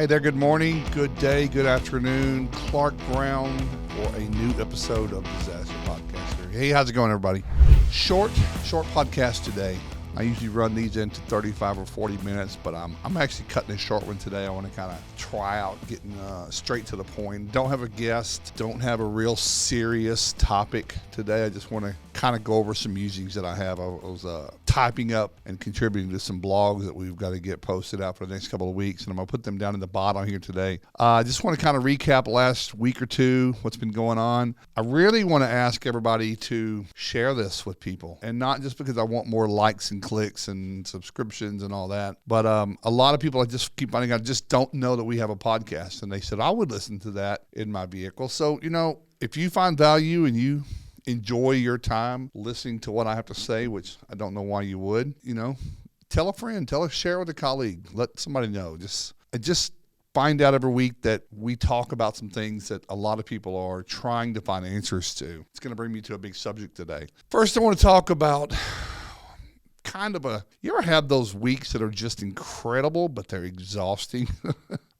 Hey there, good morning, good day, good afternoon. Clark Brown for a new episode of Disaster Podcaster. Hey, how's it going, everybody? Short podcast today. I usually run these into 35 or 40 minutes, but I'm actually cutting a short one today. I want to kind of try out getting straight to the point. Don't have a guest, don't have a real serious topic today. I just want to kind of go over some musings that I have. I was typing up and contributing to some blogs that we've got to get posted out for the next couple of weeks, and I'm going to put them down in the bottom here today. I just want to kind of recap last week or two, what's been going on. I really want to ask everybody to share this with people, and not just because I want more likes and clicks and subscriptions and all that, but a lot of people I just keep finding out just don't know that we have a podcast, and they said I would listen to that in my vehicle. So, if you find value and you enjoy your time listening to what I have to say, which I don't know why you would, tell a friend, share with a colleague, let somebody know. Just find out every week that we talk about some things that a lot of people are trying to find answers to. It's going to bring me to a big subject today. First, I want to talk about you ever have those weeks that are just incredible, but they're exhausting?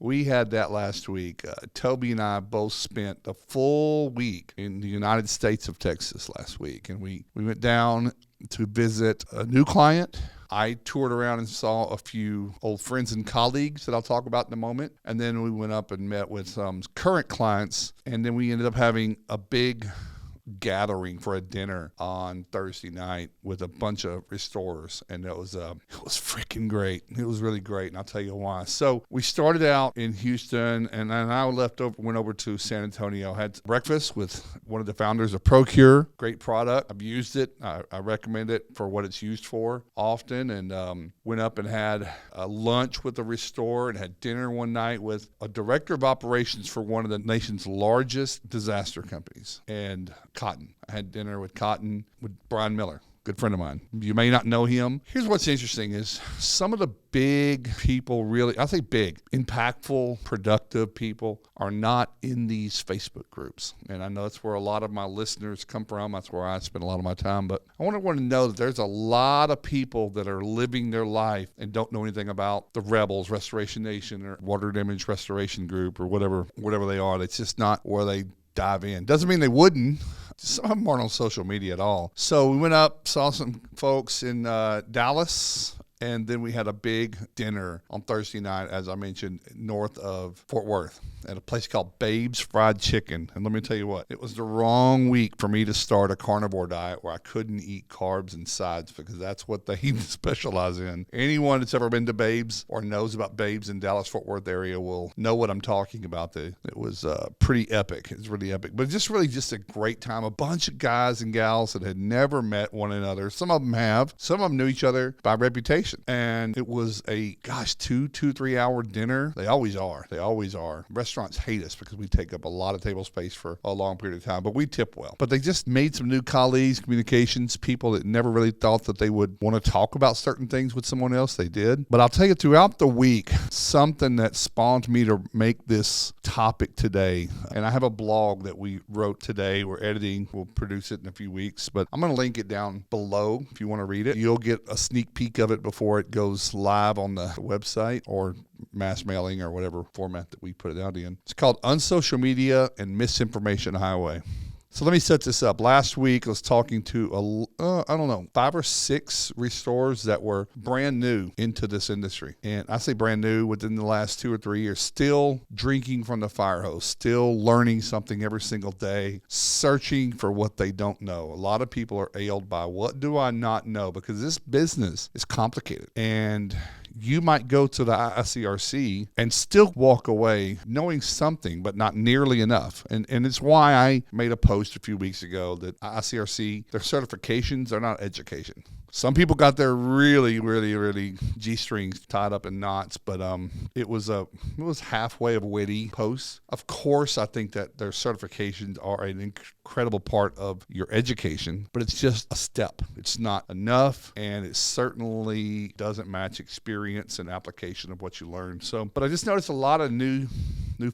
We had that last week. Toby and I both spent the full week in the United States of Texas last week, and we went down to visit a new client. I toured around and saw a few old friends and colleagues that I'll talk about in a moment, and then we went up and met with some current clients, and then we ended up having a big gathering for a dinner on Thursday night with a bunch of restorers, and it was freaking great. It was really great, and I'll tell you why. So we started out in Houston, and then I went over to San Antonio. Had breakfast with one of the founders of Procure. Great product. I've used it. I recommend it for what it's used for often, and went up and had a lunch with a restorer and had dinner one night with a director of operations for one of the nation's largest disaster companies, and Cotton. I had dinner with Cotton, with Brian Miller, good friend of mine. You may not know him. Here's what's interesting is some of the big people, really, I say big, impactful, productive people are not in these Facebook groups. And I know that's where a lot of my listeners come from. That's where I spend a lot of my time. But I want everyone to know that there's a lot of people that are living their life and don't know anything about the Rebels, Restoration Nation, or Water Damage Restoration Group, or whatever they are. It's just not where they dive in. Doesn't mean they wouldn't. Some of them aren't on social media at all. So we went up, saw some folks in Dallas, and then we had a big dinner on Thursday night, as I mentioned, north of Fort Worth at a place called Babe's Fried Chicken. And let me tell you what, it was the wrong week for me to start a carnivore diet where I couldn't eat carbs and sides, because that's what they specialize in. Anyone that's ever been to Babe's or knows about Babe's in Dallas-Fort Worth area will know what I'm talking about. It was pretty epic. It was really epic, but just a great time. A bunch of guys and gals that had never met one another. Some of them have. Some of them knew each other by reputation. And it was a 3 hour dinner. They always are. Restaurants hate us because we take up a lot of table space for a long period of time, but we tip well. But they just made some new colleagues, communications, people that never really thought that they would want to talk about certain things with someone else. They did. But I'll tell you, throughout the week, something that spawned me to make this topic today, and I have a blog that we wrote today. We're editing. We'll produce it in a few weeks, but I'm going to link it down below if you want to read it. You'll get a sneak peek of it before it goes live on the website or mass mailing or whatever format that we put it out in. It's called Unsocial Media and Misinformation Highway. So let me set this up. Last week, I was talking to, 5 or 6 restorers that were brand new into this industry. And I say brand new within the last 2 or 3 years, still drinking from the fire hose, still learning something every single day, searching for what they don't know. A lot of people are ailed by, what do I not know? Because this business is complicated. And you might go to the ICRC and still walk away knowing something, but not nearly enough. And it's why I made a post a few weeks ago that ICRC, their certifications are not education. Some people got their really, really, really G-strings tied up in knots, but it was halfway of a witty post. Of course, I think that their certifications are an incredible part of your education, but it's just a step. It's not enough, and it certainly doesn't match experience and application of what you learn. So, but I just noticed a lot of new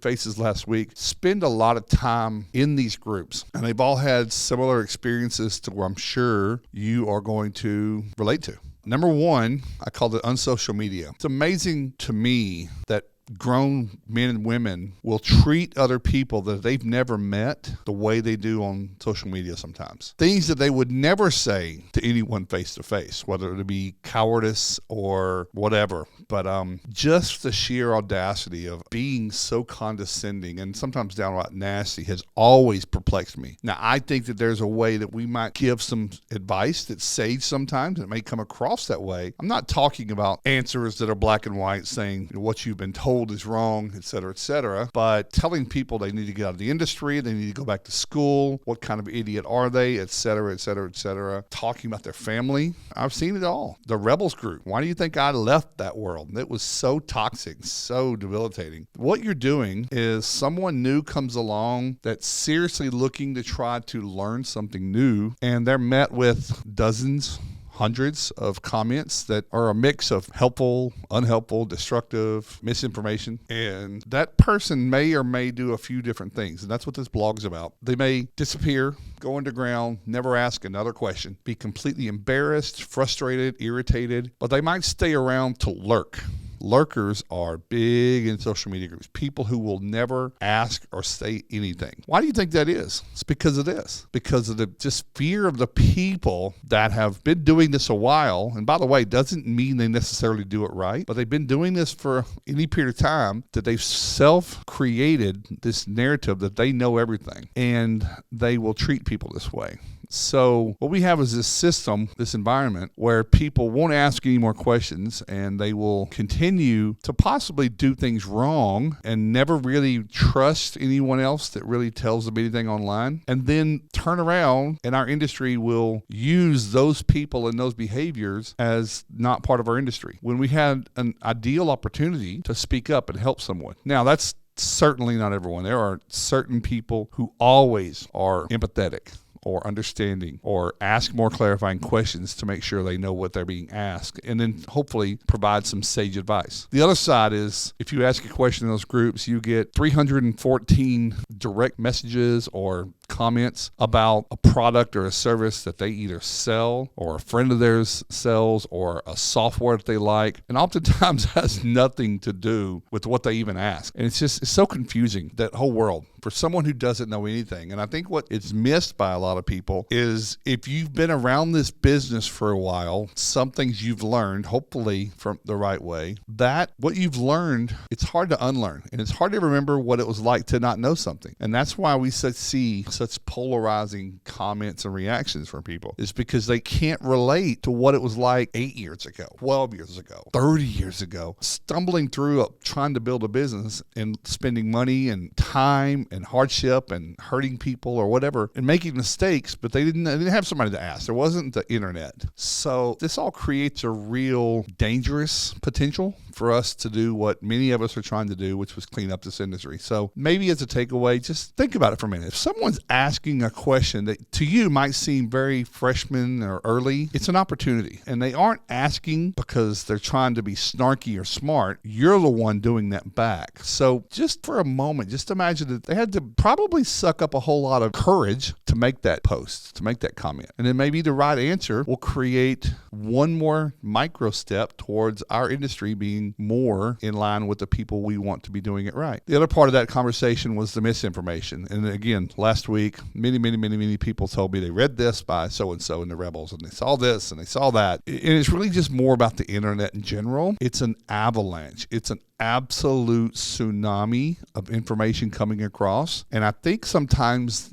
faces last week spend a lot of time in these groups, and they've all had similar experiences to where I'm sure you are going to relate to. Number one, I called it unsocial media. It's amazing to me that grown men and women will treat other people that they've never met the way they do on social media sometimes. Things that they would never say to anyone face to face, whether it be cowardice or whatever. But just the sheer audacity of being so condescending and sometimes downright nasty has always perplexed me. Now, I think that there's a way that we might give some advice that's sage sometimes. It may come across that way. I'm not talking about answers that are black and white saying what you've been told is wrong, et cetera, but telling people they need to get out of the industry, they need to go back to school, what kind of idiot are they, et cetera, talking about their family. I've seen it all. The Rebels group. Why do you think I left that world? It was so toxic, so debilitating. What you're doing is someone new comes along that's seriously looking to try to learn something new, and they're met with dozens, hundreds of comments that are a mix of helpful, unhelpful, destructive, misinformation. And that person may or may do a few different things. And that's what this blog's about. They may disappear, go underground, never ask another question, be completely embarrassed, frustrated, irritated, but they might stay around to lurk. Lurkers are big in social media groups, people who will never ask or say anything. Why do you think that is? It's because of this, because of the just fear of the people that have been doing this a while. And by the way, doesn't mean they necessarily do it right, but they've been doing this for any period of time, that they've self-created this narrative that they know everything, and they will treat people this way. So what we have is this system, this environment, where people won't ask any more questions, and they will continue to possibly do things wrong and never really trust anyone else that really tells them anything online, and then turn around and our industry will use those people and those behaviors as not part of our industry, when we had an ideal opportunity to speak up and help someone. Now, that's certainly not everyone. There are certain people who always are empathetic or understanding, or ask more clarifying questions to make sure they know what they're being asked, and then hopefully provide some sage advice. The other side is, if you ask a question in those groups, you get 314 direct messages or comments about a product or a service that they either sell, or a friend of theirs sells, or a software that they like, and oftentimes has nothing to do with what they even ask. And it's so confusing, that whole world, for someone who doesn't know anything. And I think what is missed by a lot of people is, if you've been around this business for a while, some things you've learned, hopefully from the right way, that what you've learned, it's hard to unlearn. And it's hard to remember what it was like to not know something. And that's why we see such polarizing comments and reactions from people, is because they can't relate to what it was like 8 years ago, 12 years ago, 30 years ago, stumbling through trying to build a business and spending money and time and hardship and hurting people or whatever and making mistakes, but they didn't have somebody to ask. There wasn't the internet. So this all creates a real dangerous potential for us to do what many of us are trying to do, which was clean up this industry. So maybe as a takeaway, just think about it for a minute. If someone's asking a question that to you might seem very freshman or early, it's an opportunity. And they aren't asking because they're trying to be snarky or smart. You're the one doing that back. So just for a moment, just imagine that they had to probably suck up a whole lot of courage to make that post, to make that comment. And then maybe the right answer will create one more micro step towards our industry being more in line with the people we want to be doing it right. The other part of that conversation was the misinformation. And again, last week, many people told me they read this by so-and-so in the Rebels, and they saw this and they saw that. And it's really just more about the internet in general. It's an avalanche. It's an absolute tsunami of information coming across. And I think sometimes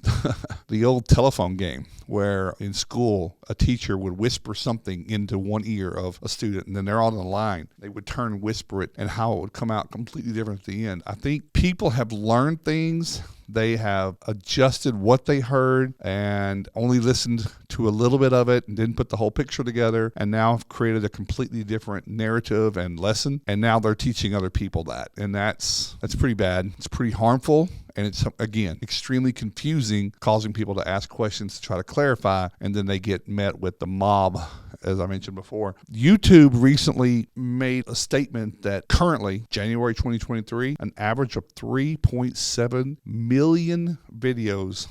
the old telephone game, where in school a teacher would whisper something into one ear of a student, and then they're on the line, they would turn and whisper it, and how it would come out completely different at the end. I think people have learned things. They have adjusted what they heard and only listened to a little bit of it and didn't put the whole picture together, and now have created a completely different narrative and lesson. And now they're teaching other people that. And that's pretty bad. It's pretty harmful. And it's, again, extremely confusing, causing people to ask questions to try to clarify, and then they get met with the mob, as I mentioned before. YouTube recently made a statement that currently, January 2023, an average of 3.7 million videos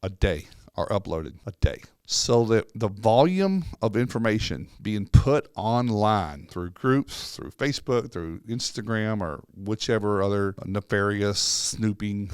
a day are uploaded a day. So that the volume of information being put online through groups, through Facebook, through Instagram, or whichever other nefarious snooping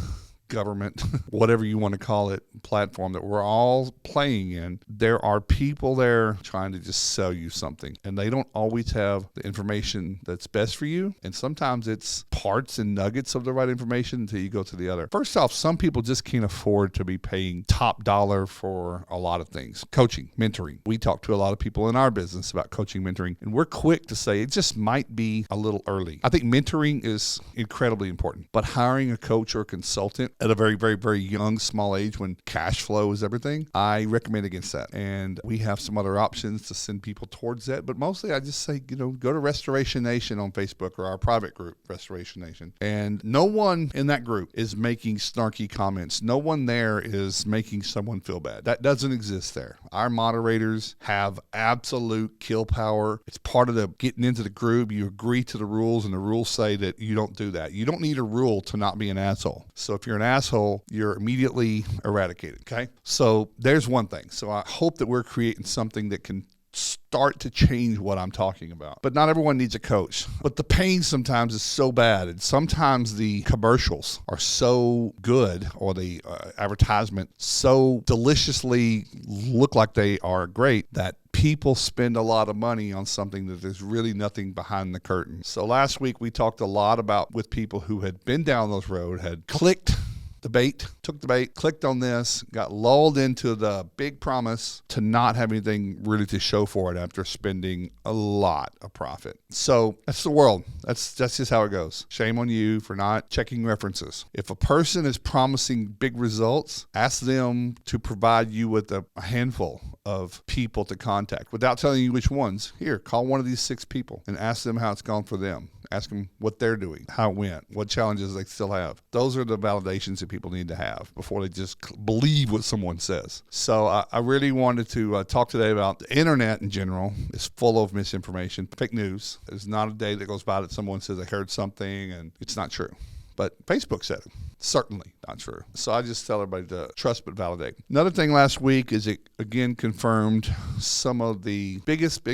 government, whatever you want to call it, platform that we're all playing in, there are people there trying to just sell you something. And they don't always have the information that's best for you. And sometimes it's parts and nuggets of the right information until you go to the other. First off, some people just can't afford to be paying top dollar for a lot of things. Coaching, mentoring. We talk to a lot of people in our business about coaching, mentoring, and we're quick to say it just might be a little early. I think mentoring is incredibly important, but hiring a coach or a consultant at a very, very, very young, small age when cash flow is everything, I recommend against that. And we have some other options to send people towards that. But mostly I just say, go to Restoration Nation on Facebook or our private group, Restoration Nation. And no one in that group is making snarky comments. No one there is making someone feel bad. That doesn't exist there. Our moderators have absolute kill power. It's part of the getting into the group. You agree to the rules, and the rules say that you don't do that. You don't need a rule to not be an asshole. So if you're an asshole, you're immediately eradicated, okay? So there's one thing. So I hope that we're creating something that can start to change what I'm talking about. But not everyone needs a coach. But the pain sometimes is so bad, and sometimes the commercials are so good, or the advertisement so deliciously look like they are great, that people spend a lot of money on something that there's really nothing behind the curtain. So last week we talked a lot about with people who had been down those road, had clicked the bait, took the bait, clicked on this, got lulled into the big promise to not have anything really to show for it after spending a lot of profit. So that's the world. That's just how it goes. Shame on you for not checking references. If a person is promising big results, ask them to provide you with a handful of people to contact without telling you which ones. Here, call one of these 6 people and ask them how it's gone for them. Ask them what they're doing, how it went, what challenges they still have. Those are the validations that people need to have before they just believe what someone says. So I really wanted to talk today about the internet in general. It's full of misinformation, fake news. There's not a day that goes by that someone says they heard something and it's not true. But Facebook said it. Certainly not true. So I just tell everybody to trust but validate. Another thing last week is it again confirmed some of the biggest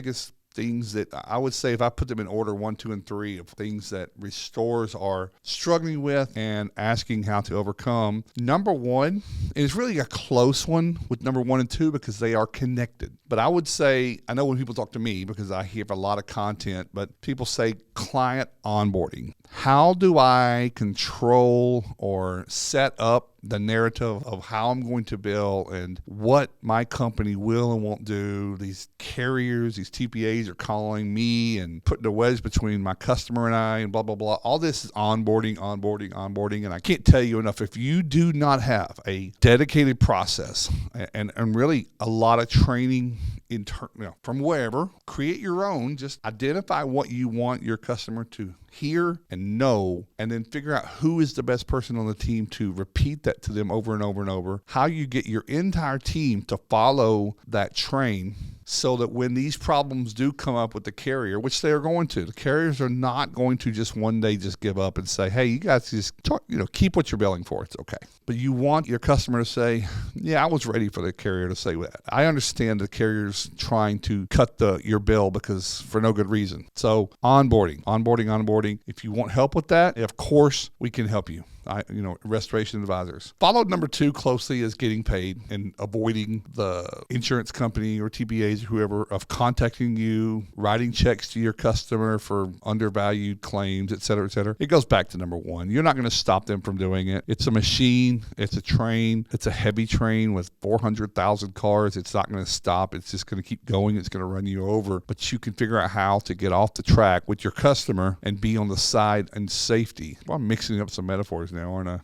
things that I would say, if I put them in order 1, 2, and 3 of things that restorers are struggling with and asking how to overcome. Number 1 is really a close one with number 1 and 2 because they are connected. But I would say, I know when people talk to me because I hear a lot of content, but people say client onboarding. How do I control or set up the narrative of how I'm going to bill and what my company will and won't do? These carriers, these TPAs are calling me and putting a wedge between my customer and I and blah, blah, blah. All this is onboarding. And I can't tell you enough. If you do not have a dedicated process and really a lot of training from wherever, create your own. Just identify what you want your customer to hear and know, and then figure out who is the best person on the team to repeat that to them over and over and over. How you get your entire team to follow that train so that when these problems do come up with the carrier, which they are going to, the carriers are not going to just one day just give up and say, hey, you guys just talk, keep what you're billing for. It's okay. But you want your customer to say, yeah, I was ready for the carrier to say that. I understand the carrier's trying to cut your bill because for no good reason. So onboarding. If you want help with that, of course, we can help you. Restoration advisors. Followed number 2 closely is getting paid and avoiding the insurance company or TPAs or whoever of contacting you, writing checks to your customer for undervalued claims, et cetera, et cetera. It goes back to number 1. You're not going to stop them from doing it. It's a machine. It's a train. It's a heavy train with 400,000 cars. It's not going to stop. It's just going to keep going. It's going to run you over. But you can figure out how to get off the track with your customer and be on the side and safety. Well, I'm mixing up some metaphors now, aren't I?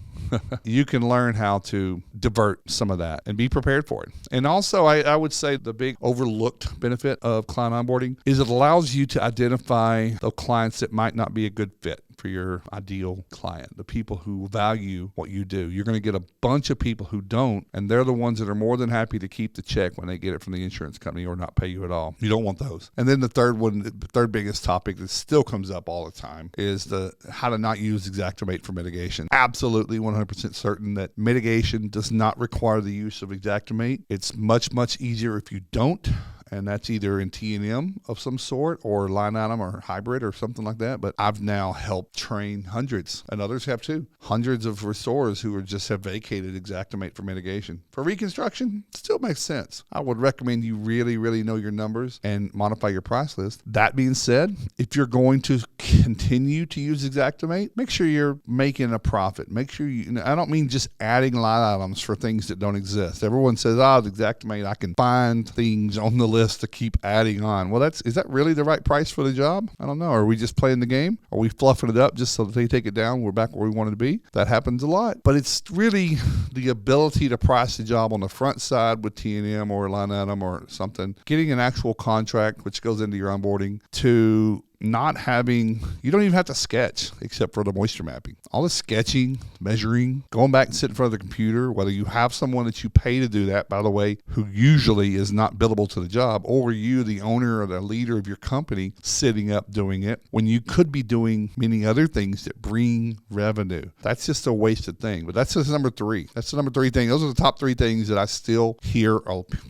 You can learn how to divert some of that and be prepared for it. And also, I would say the big overlooked benefit of client onboarding is it allows you to identify the clients that might not be a good fit. for your ideal client, the people who value what you do. You're going to get a bunch of people who don't, and they're the ones that are more than happy to keep the check when they get it from the insurance company or not pay you at all. You don't want those. And then the third biggest topic that still comes up all the time is the how to not use Xactimate for mitigation. Absolutely 100% certain that mitigation does not require the use of Xactimate. It's much, much easier if you don't. And that's either in T&M of some sort or line item or hybrid or something like that. But I've now helped train hundreds, and others have too, hundreds of restorers who just have vacated Xactimate for mitigation. For reconstruction, it still makes sense. I would recommend you really, really know your numbers and modify your price list. That being said, if you're going to continue to use Xactimate, make sure you're making a profit. Make sure I don't mean just adding line items for things that don't exist. Everyone says, the Xactimate, I can find things on the list to keep adding on. Well, is that really the right price for the job? I don't know. Are we just playing the game? Are we fluffing it up just so that they take it down? We're back where we wanted to be. That happens a lot. But it's really the ability to price the job on the front side with T&M or line item or something, getting an actual contract, which goes into your onboarding, to not having, you don't even have to sketch except for the moisture mapping. All the sketching, measuring, going back and sit in front of the computer, whether you have someone that you pay to do that, by the way, who usually is not billable to the job, or you, the owner or the leader of your company, sitting up doing it when you could be doing many other things that bring revenue. That's just a wasted thing. But that's just number three. That's the number three thing. Those are the top three things that I still hear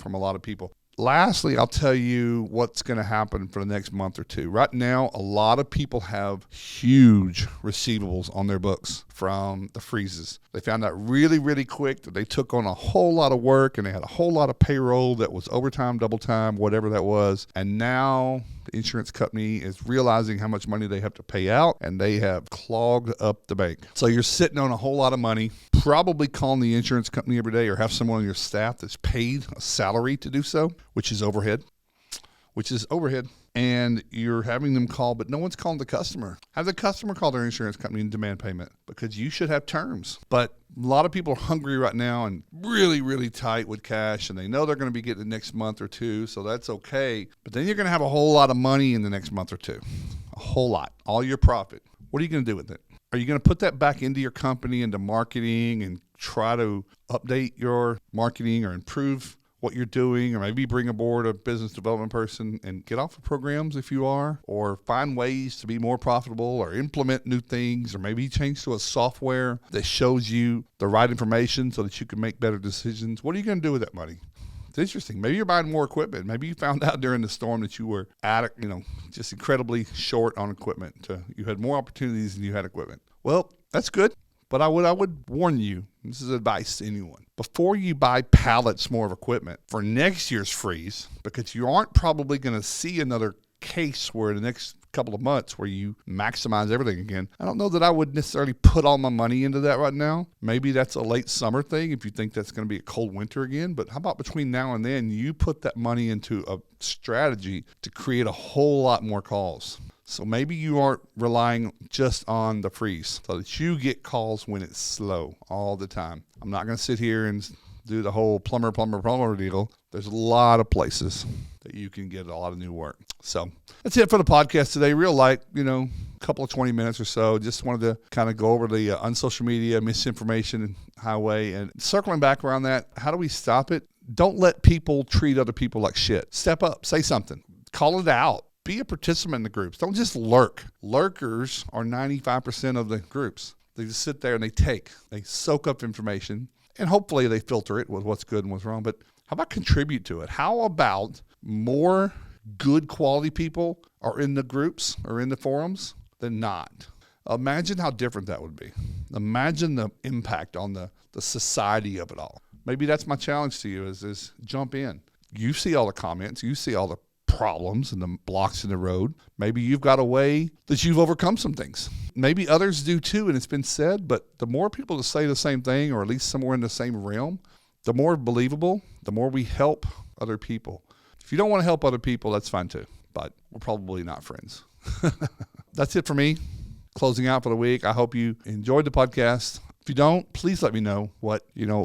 from a lot of people. Lastly, I'll tell you what's going to happen for the next month or two. Right now, a lot of people have huge receivables on their books from the freezes. They found out really, really quick that they took on a whole lot of work and they had a whole lot of payroll that was overtime, double time, whatever that was. And now the insurance company is realizing how much money they have to pay out, and they have clogged up the bank. So you're sitting on a whole lot of money, probably calling the insurance company every day or have someone on your staff that's paid a salary to do so, which is overhead. And you're having them call, but no one's calling the customer. Have the customer call their insurance company and demand payment, because you should have terms. But a lot of people are hungry right now and really, really tight with cash, and they know they're going to be getting the next month or two, so that's okay. But then you're going to have a whole lot of money in the next month or two. A whole lot. All your profit. What are you going to do with it? Are you going to put that back into your company, into marketing, and try to update your marketing or improve what you're doing, or maybe bring aboard a business development person and get off of programs if you are, or find ways to be more profitable, or implement new things, or maybe change to a software that shows you the right information so that you can make better decisions? What are you going to do with that money? It's interesting. Maybe you're buying more equipment. Maybe you found out during the storm that you were just incredibly short on equipment. You had more opportunities than you had equipment. Well, that's good. But I would warn you, this is advice to anyone, before you buy pallets more of equipment for next year's freeze, because you aren't probably going to see another case where the next couple of months where you maximize everything again. I don't know that I would necessarily put all my money into that right now. Maybe that's a late summer thing if you think that's going to be a cold winter again. But how about between now and then, you put that money into a strategy to create a whole lot more calls. So maybe you aren't relying just on the freeze so that you get calls when it's slow all the time. I'm not going to sit here and do the whole plumber deal. There's a lot of places that you can get a lot of new work. So that's it for the podcast today. Real light, a couple of 20 minutes or so. Just wanted to kind of go over the unsocial media, misinformation highway, and circling back around that. How do we stop it? Don't let people treat other people like shit. Step up, say something, call it out. Be a participant in the groups. Don't just lurk. Lurkers are 95% of the groups. They just sit there and they soak up information, and hopefully they filter it with what's good and what's wrong. But how about contribute to it? How about more good quality people are in the groups or in the forums than not? Imagine how different that would be. Imagine the impact on the society of it all. Maybe that's my challenge to you is jump in. You see all the comments. You see all the problems and the blocks in the road. Maybe you've got a way that you've overcome some things. Maybe others do too, and it's been said, but the more people that say the same thing, or at least somewhere in the same realm, the more believable, the more we help other people. If you don't want to help other people, that's fine too, but we're probably not friends. That's it for me. Closing out for the week. I hope you enjoyed the podcast. If you don't, please let me know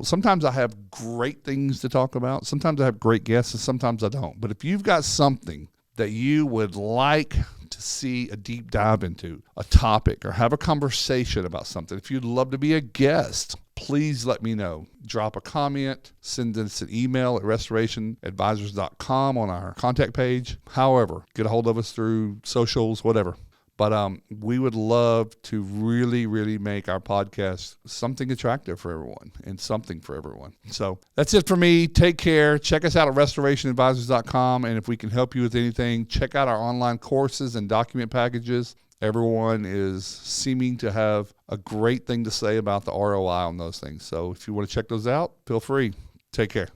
sometimes I have great things to talk about. Sometimes I have great guests and sometimes I don't. But if you've got something that you would like to see a deep dive into a topic or have a conversation about something, if you'd love to be a guest, please let me know. Drop a comment, send us an email at restorationadvisors.com on our contact page. However, get a hold of us through socials, whatever. But we would love to really, really make our podcast something attractive for everyone and something for everyone. So that's it for me. Take care. Check us out at restorationadvisors.com. And if we can help you with anything, check out our online courses and document packages. Everyone is seeming to have a great thing to say about the ROI on those things. So if you want to check those out, feel free. Take care.